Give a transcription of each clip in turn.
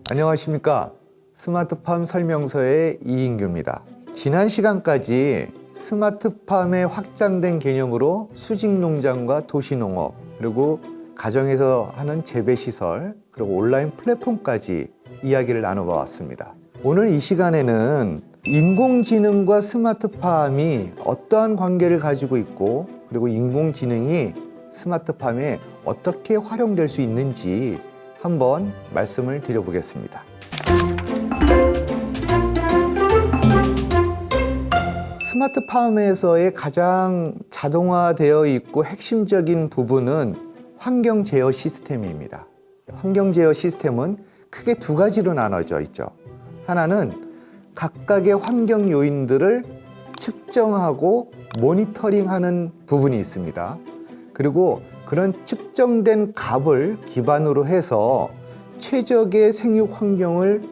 안녕하십니까. 스마트팜 설명서의 이인규입니다. 지난 시간까지 스마트팜의 확장된 개념으로 수직농장과 도시농업, 그리고 가정에서 하는 재배시설, 그리고 온라인 플랫폼까지 이야기를 나눠보았습니다. 오늘 이 시간에는 인공지능과 스마트팜이 어떠한 관계를 가지고 있고, 그리고 인공지능이 스마트팜에 어떻게 활용될 수 있는지 한번 말씀을 드려보겠습니다. 스마트팜에서의 가장 자동화되어 있고 핵심적인 부분은 환경 제어 시스템입니다. 환경 제어 시스템은 크게 두 가지로 나눠져 있죠. 하나는 각각의 환경 요인들을 측정하고 모니터링하는 부분이 있습니다. 그리고 그런 측정된 값을 기반으로 해서 최적의 생육 환경을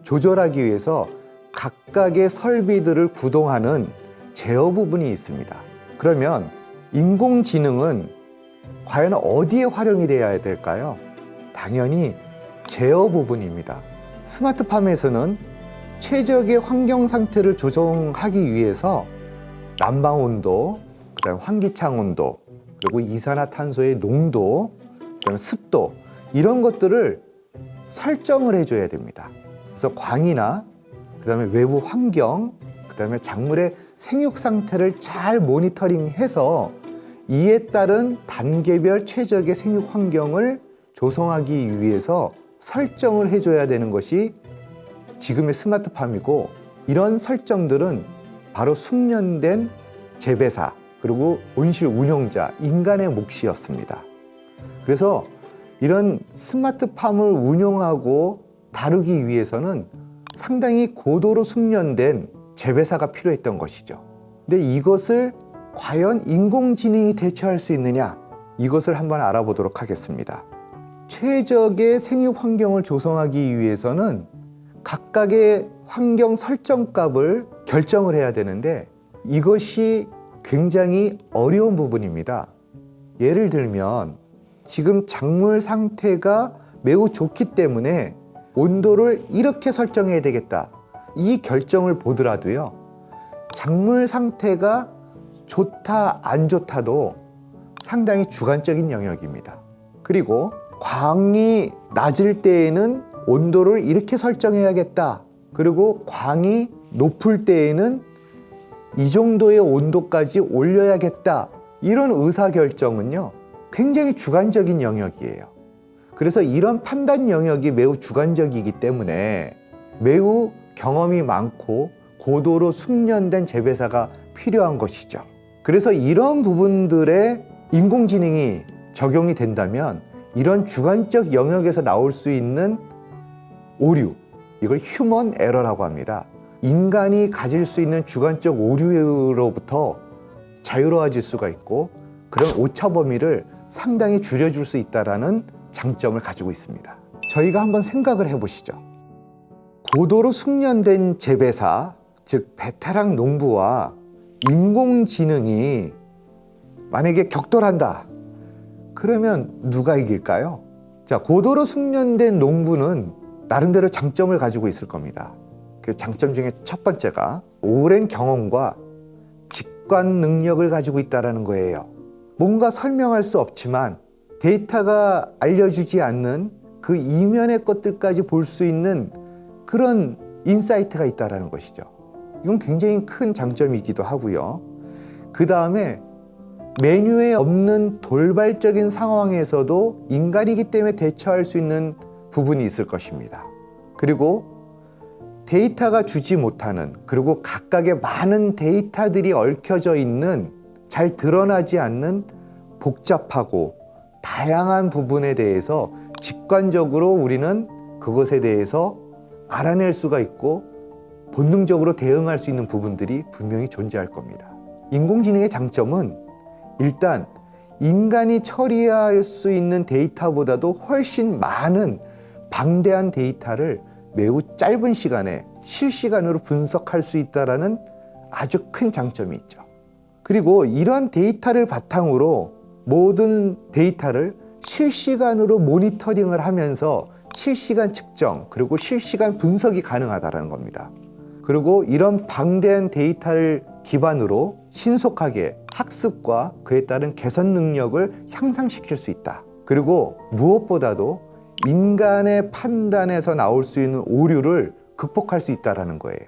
조절하기 위해서 각각의 설비들을 구동하는 제어 부분이 있습니다. 그러면 인공지능은 과연 어디에 활용이 되어야 될까요? 당연히 제어 부분입니다. 스마트팜에서는 최적의 환경 상태를 조정하기 위해서 난방 온도, 그다음 환기창 온도, 그리고 이산화탄소의 농도, 그다음에 습도, 이런 것들을 설정을 해줘야 됩니다. 그래서 광이나 그다음에 외부 환경, 그다음에 작물의 생육 상태를 잘 모니터링해서 이에 따른 단계별 최적의 생육 환경을 조성하기 위해서 설정을 해줘야 되는 것이 지금의 스마트팜이고, 이런 설정들은 바로 숙련된 재배사, 그리고 온실 운영자, 인간의 몫이었습니다. 그래서 이런 스마트팜을 운영하고 다루기 위해서는 상당히 고도로 숙련된 재배사가 필요했던 것이죠. 근데 이것을 과연 인공지능이 대처할 수 있느냐? 이것을 한번 알아보도록 하겠습니다. 최적의 생육 환경을 조성하기 위해서는 각각의 환경 설정값을 결정을 해야 되는데, 이것이 굉장히 어려운 부분입니다. 예를 들면 지금 작물 상태가 매우 좋기 때문에 온도를 이렇게 설정해야 되겠다, 이 결정을 보더라도요, 작물 상태가 좋다 안 좋다도 상당히 주관적인 영역입니다. 그리고 광이 낮을 때에는 온도를 이렇게 설정해야겠다, 그리고 광이 높을 때에는 이 정도의 온도까지 올려야겠다, 이런 의사결정은요 굉장히 주관적인 영역이에요. 그래서 이런 판단 영역이 매우 주관적이기 때문에 매우 경험이 많고 고도로 숙련된 재배사가 필요한 것이죠. 그래서 이런 부분들에 인공지능이 적용이 된다면 이런 주관적 영역에서 나올 수 있는 오류, 이걸 휴먼 에러라고 합니다. 인간이 가질 수 있는 주관적 오류로부터 자유로워질 수가 있고, 그런 오차 범위를 상당히 줄여줄 수 있다는 장점을 가지고 있습니다. 저희가 한번 생각을 해보시죠. 고도로 숙련된 재배사, 즉 베테랑 농부와 인공지능이 만약에 격돌한다, 그러면 누가 이길까요? 자, 고도로 숙련된 농부는 나름대로 장점을 가지고 있을 겁니다. 그 장점 중에 첫 번째가 오랜 경험과 직관 능력을 가지고 있다는 거예요. 뭔가 설명할 수 없지만 데이터가 알려주지 않는 그 이면의 것들까지 볼 수 있는 그런 인사이트가 있다는 것이죠. 이건 굉장히 큰 장점이기도 하고요. 그 다음에 메뉴에 없는 돌발적인 상황에서도 인간이기 때문에 대처할 수 있는 부분이 있을 것입니다. 그리고 데이터가 주지 못하는, 그리고 각각의 많은 데이터들이 얽혀져 있는, 잘 드러나지 않는 복잡하고 다양한 부분에 대해서 직관적으로 우리는 그것에 대해서 알아낼 수가 있고 본능적으로 대응할 수 있는 부분들이 분명히 존재할 겁니다. 인공지능의 장점은 일단 인간이 처리할 수 있는 데이터보다도 훨씬 많은 방대한 데이터를 매우 짧은 시간에 실시간으로 분석할 수 있다는 아주 큰 장점이 있죠. 그리고 이런 데이터를 바탕으로 모든 데이터를 실시간으로 모니터링을 하면서 실시간 측정 그리고 실시간 분석이 가능하다는 겁니다. 그리고 이런 방대한 데이터를 기반으로 신속하게 학습과 그에 따른 개선 능력을 향상시킬 수 있다. 그리고 무엇보다도 인간의 판단에서 나올 수 있는 오류를 극복할 수 있다는 거예요.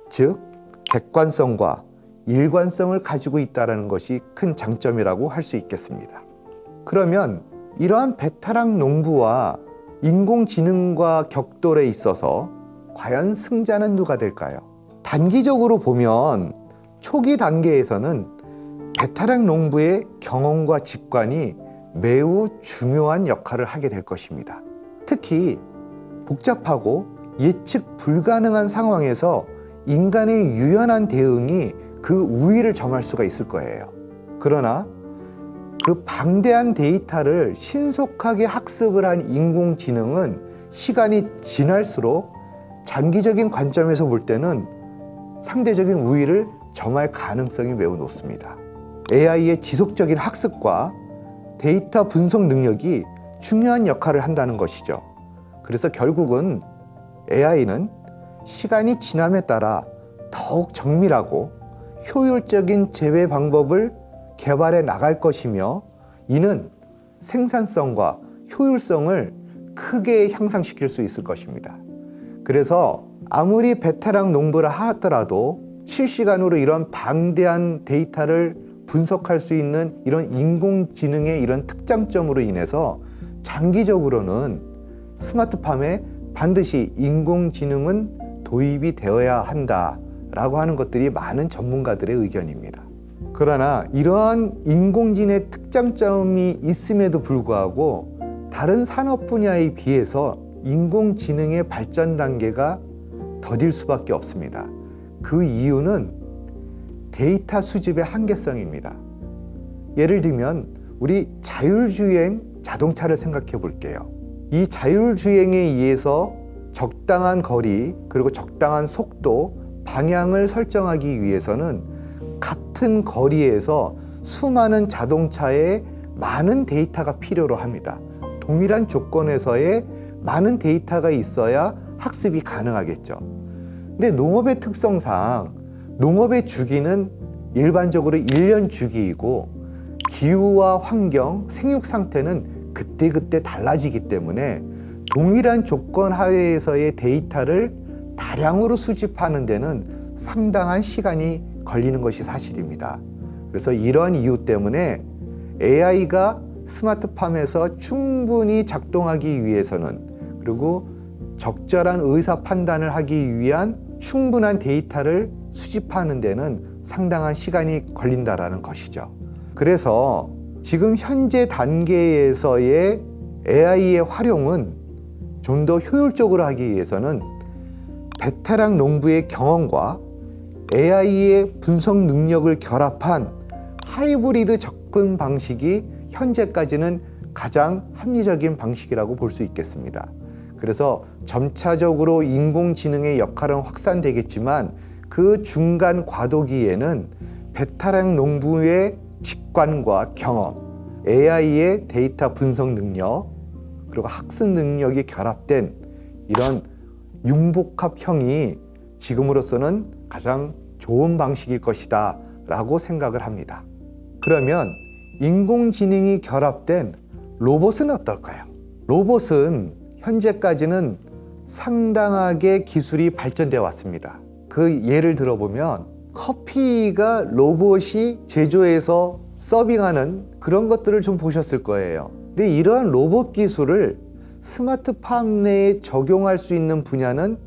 즉, 객관성과 일관성을 가지고 있다는 것이 큰 장점이라고 할 수 있겠습니다. 그러면 이러한 배타락 농부와 인공지능과 격돌에 있어서 과연 승자는 누가 될까요? 단기적으로 보면 초기 단계에서는 배타락 농부의 경험과 직관이 매우 중요한 역할을 하게 될 것입니다. 특히 복잡하고 예측 불가능한 상황에서 인간의 유연한 대응이 그 우위를 점할 수가 있을 거예요. 그러나 그 방대한 데이터를 신속하게 학습을 한 인공지능은 시간이 지날수록 장기적인 관점에서 볼 때는 상대적인 우위를 점할 가능성이 매우 높습니다. AI의 지속적인 학습과 데이터 분석 능력이 중요한 역할을 한다는 것이죠. 그래서 결국은 AI는 시간이 지남에 따라 더욱 정밀하고 효율적인 재배 방법을 개발해 나갈 것이며, 이는 생산성과 효율성을 크게 향상시킬 수 있을 것입니다. 그래서 아무리 베테랑 농부라 하더라도 실시간으로 이런 방대한 데이터를 분석할 수 있는 이런 인공지능의 이런 특장점으로 인해서 장기적으로는 스마트팜에 반드시 인공지능은 도입이 되어야 한다라고 하는 것들이 많은 전문가들의 의견입니다. 그러나 이러한 인공지능의 특장점이 있음에도 불구하고 다른 산업 분야에 비해서 인공지능의 발전 단계가 더딜 수밖에 없습니다. 그 이유는 데이터 수집의 한계성입니다. 예를 들면 우리 자율주행 자동차를 생각해 볼게요. 이 자율주행에 의해서 적당한 거리 그리고 적당한 속도, 방향을 설정하기 위해서는 같은 거리에서 수많은 자동차의 많은 데이터가 필요로 합니다. 동일한 조건에서의 많은 데이터가 있어야 학습이 가능하겠죠. 근데 농업의 특성상 농업의 주기는 일반적으로 1년 주기이고 기후와 환경, 생육 상태는 그때그때 달라지기 때문에 동일한 조건 하에서의 데이터를 다량으로 수집하는 데는 상당한 시간이 걸리는 것이 사실입니다. 그래서 이런 이유 때문에 AI가 스마트팜에서 충분히 작동하기 위해서는, 그리고 적절한 의사 판단을 하기 위한 충분한 데이터를 수집하는 데는 상당한 시간이 걸린다라는 것이죠. 그래서 지금 현재 단계에서의 AI의 활용은 좀 더 효율적으로 하기 위해서는 베테랑 농부의 경험과 AI의 분석 능력을 결합한 하이브리드 접근 방식이 현재까지는 가장 합리적인 방식이라고 볼 수 있겠습니다. 그래서 점차적으로 인공지능의 역할은 확산되겠지만 그 중간 과도기에는 베테랑 농부의 직관과 경험, AI의 데이터 분석 능력, 그리고 학습 능력이 결합된 이런 융복합형이 지금으로서는 가장 좋은 방식일 것이다 라고 생각을 합니다. 그러면 인공지능이 결합된 로봇은 어떨까요? 로봇은 현재까지는 상당하게 기술이 발전되어 왔습니다. 그 예를 들어보면 커피가 로봇이 제조해서 서빙하는 그런 것들을 좀 보셨을 거예요. 근데 이러한 로봇 기술을 스마트팜 내에 적용할 수 있는 분야는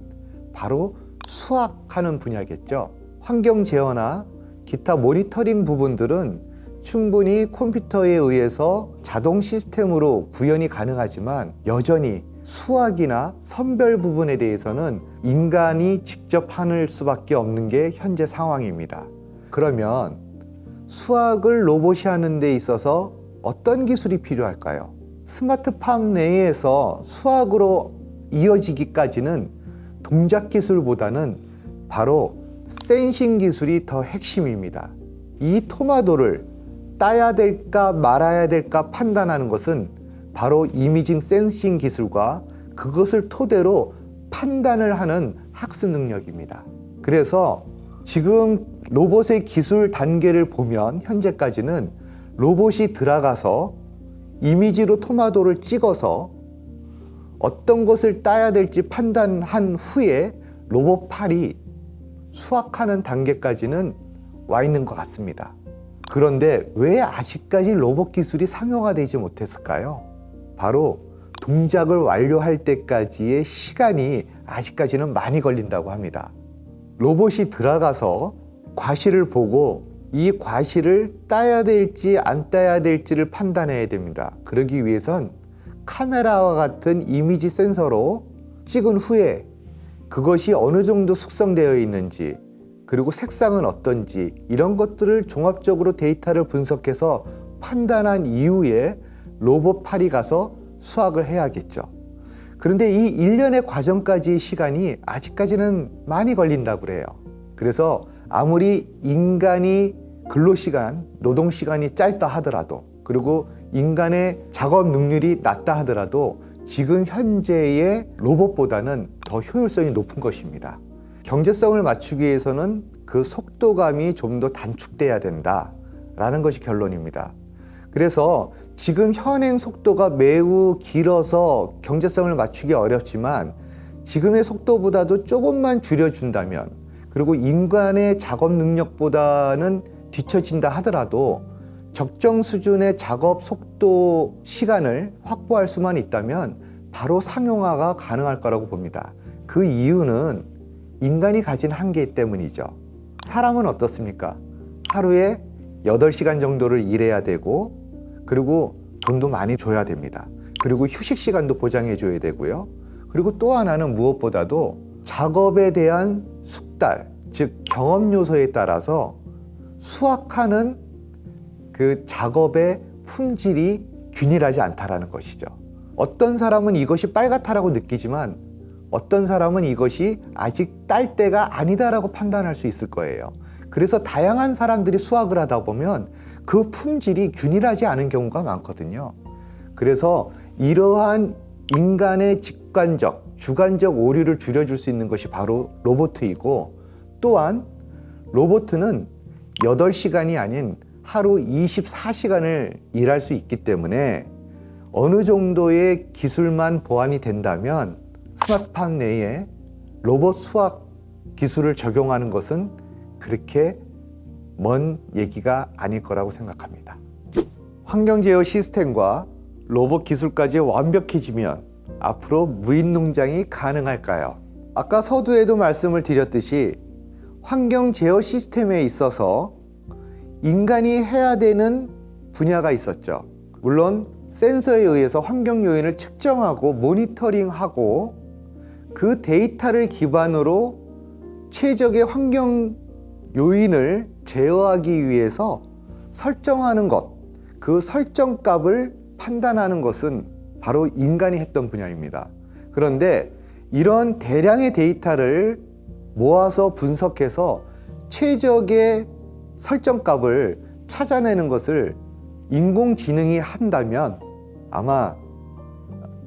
바로 수확하는 분야겠죠. 환경 제어나 기타 모니터링 부분들은 충분히 컴퓨터에 의해서 자동 시스템으로 구현이 가능하지만 여전히 수확이나 선별 부분에 대해서는 인간이 직접 하는 수밖에 없는 게 현재 상황입니다. 그러면 수확을 로봇이 하는 데 있어서 어떤 기술이 필요할까요? 스마트팜 내에서 수확으로 이어지기까지는 동작 기술보다는 바로 센싱 기술이 더 핵심입니다. 이 토마토를 따야 될까 말아야 될까 판단하는 것은 바로 이미징 센싱 기술과 그것을 토대로 판단을 하는 학습 능력입니다. 그래서 지금 로봇의 기술 단계를 보면 현재까지는 로봇이 들어가서 이미지로 토마토를 찍어서 어떤 것을 따야 될지 판단한 후에 로봇 팔이 수확하는 단계까지는 와 있는 것 같습니다. 그런데 왜 아직까지 로봇 기술이 상용화되지 못했을까요? 바로 동작을 완료할 때까지의 시간이 아직까지는 많이 걸린다고 합니다. 로봇이 들어가서 과실을 보고 이 과실을 따야 될지 안 따야 될지를 판단해야 됩니다. 그러기 위해선 카메라와 같은 이미지 센서로 찍은 후에 그것이 어느 정도 숙성되어 있는지, 그리고 색상은 어떤지, 이런 것들을 종합적으로 데이터를 분석해서 판단한 이후에 로봇 팔이 가서 수확을 해야겠죠. 그런데 이 일련의 과정까지의 시간이 아직까지는 많이 걸린다고 그래요. 그래서 아무리 인간이 근로시간, 노동시간이 짧다 하더라도, 그리고 인간의 작업 능률이 낮다 하더라도 지금 현재의 로봇보다는 더 효율성이 높은 것입니다. 경제성을 맞추기 위해서는 그 속도감이 좀 더 단축돼야 된다라는 것이 결론입니다. 그래서 지금 현행 속도가 매우 길어서 경제성을 맞추기 어렵지만 지금의 속도보다도 조금만 줄여준다면, 그리고 인간의 작업 능력보다는 뒤처진다 하더라도 적정 수준의 작업 속도 시간을 확보할 수만 있다면 바로 상용화가 가능할 거라고 봅니다. 그 이유는 인간이 가진 한계 때문이죠. 사람은 어떻습니까? 하루에 8시간 정도를 일해야 되고, 그리고 돈도 많이 줘야 됩니다. 그리고 휴식 시간도 보장해 줘야 되고요. 그리고 또 하나는 무엇보다도 작업에 대한 숙달, 즉 경험 요소에 따라서 수확하는 그 작업의 품질이 균일하지 않다라는 것이죠. 어떤 사람은 이것이 빨갛다라고 느끼지만 어떤 사람은 이것이 아직 딸 때가 아니다라고 판단할 수 있을 거예요. 그래서 다양한 사람들이 수확을 하다 보면 그 품질이 균일하지 않은 경우가 많거든요. 그래서 이러한 인간의 직관적, 주관적 오류를 줄여줄 수 있는 것이 바로 로봇이고, 또한 로봇은 8시간이 아닌 하루 24시간을 일할 수 있기 때문에 어느 정도의 기술만 보완이 된다면 스마트팜 내에 로봇 수확 기술을 적용하는 것은 그렇게 먼 얘기가 아닐 거라고 생각합니다. 환경 제어 시스템과 로봇 기술까지 완벽해지면 앞으로 무인 농장이 가능할까요? 아까 서두에도 말씀을 드렸듯이 환경 제어 시스템에 있어서 인간이 해야 되는 분야가 있었죠. 물론 센서에 의해서 환경 요인을 측정하고 모니터링하고 그 데이터를 기반으로 최적의 환경 요인을 제어하기 위해서 설정하는 것, 그 설정값을 판단하는 것은 바로 인간이 했던 분야입니다. 그런데 이런 대량의 데이터를 모아서 분석해서 최적의 설정값을 찾아내는 것을 인공지능이 한다면 아마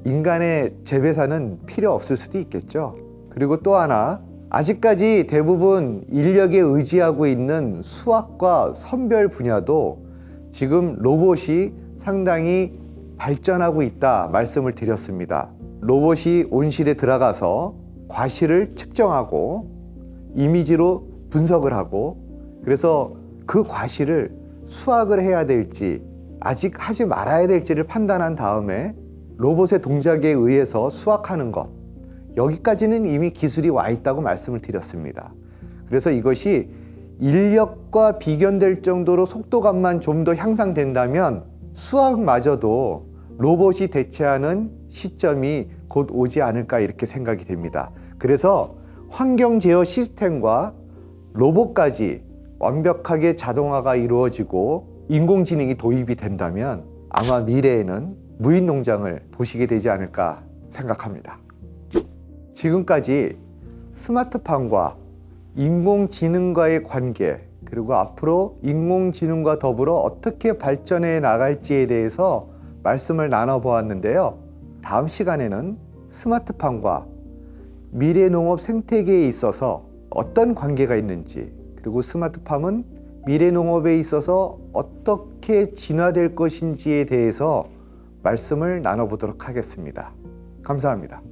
인간의 재배사는 필요 없을 수도 있겠죠. 그리고 또 하나, 아직까지 대부분 인력에 의지하고 있는 수학과 선별 분야도 지금 로봇이 상당히 발전하고 있다 말씀을 드렸습니다. 로봇이 온실에 들어가서 과실을 측정하고 이미지로 분석을 하고, 그래서 그 과실을 수확을 해야 될지 아직 하지 말아야 될지를 판단한 다음에 로봇의 동작에 의해서 수확하는 것, 여기까지는 이미 기술이 와 있다고 말씀을 드렸습니다. 그래서 이것이 인력과 비견될 정도로 속도감만 좀 더 향상된다면 수학마저도 로봇이 대체하는 시점이 곧 오지 않을까 이렇게 생각이 됩니다. 그래서 환경 제어 시스템과 로봇까지 완벽하게 자동화가 이루어지고 인공지능이 도입이 된다면 아마 미래에는 무인 농장을 보시게 되지 않을까 생각합니다. 지금까지 스마트팜과 인공지능과의 관계, 그리고 앞으로 인공지능과 더불어 어떻게 발전해 나갈지에 대해서 말씀을 나눠보았는데요. 다음 시간에는 스마트팜과 미래 농업 생태계에 있어서 어떤 관계가 있는지, 그리고 스마트팜은 미래 농업에 있어서 어떻게 진화될 것인지에 대해서 말씀을 나눠보도록 하겠습니다. 감사합니다.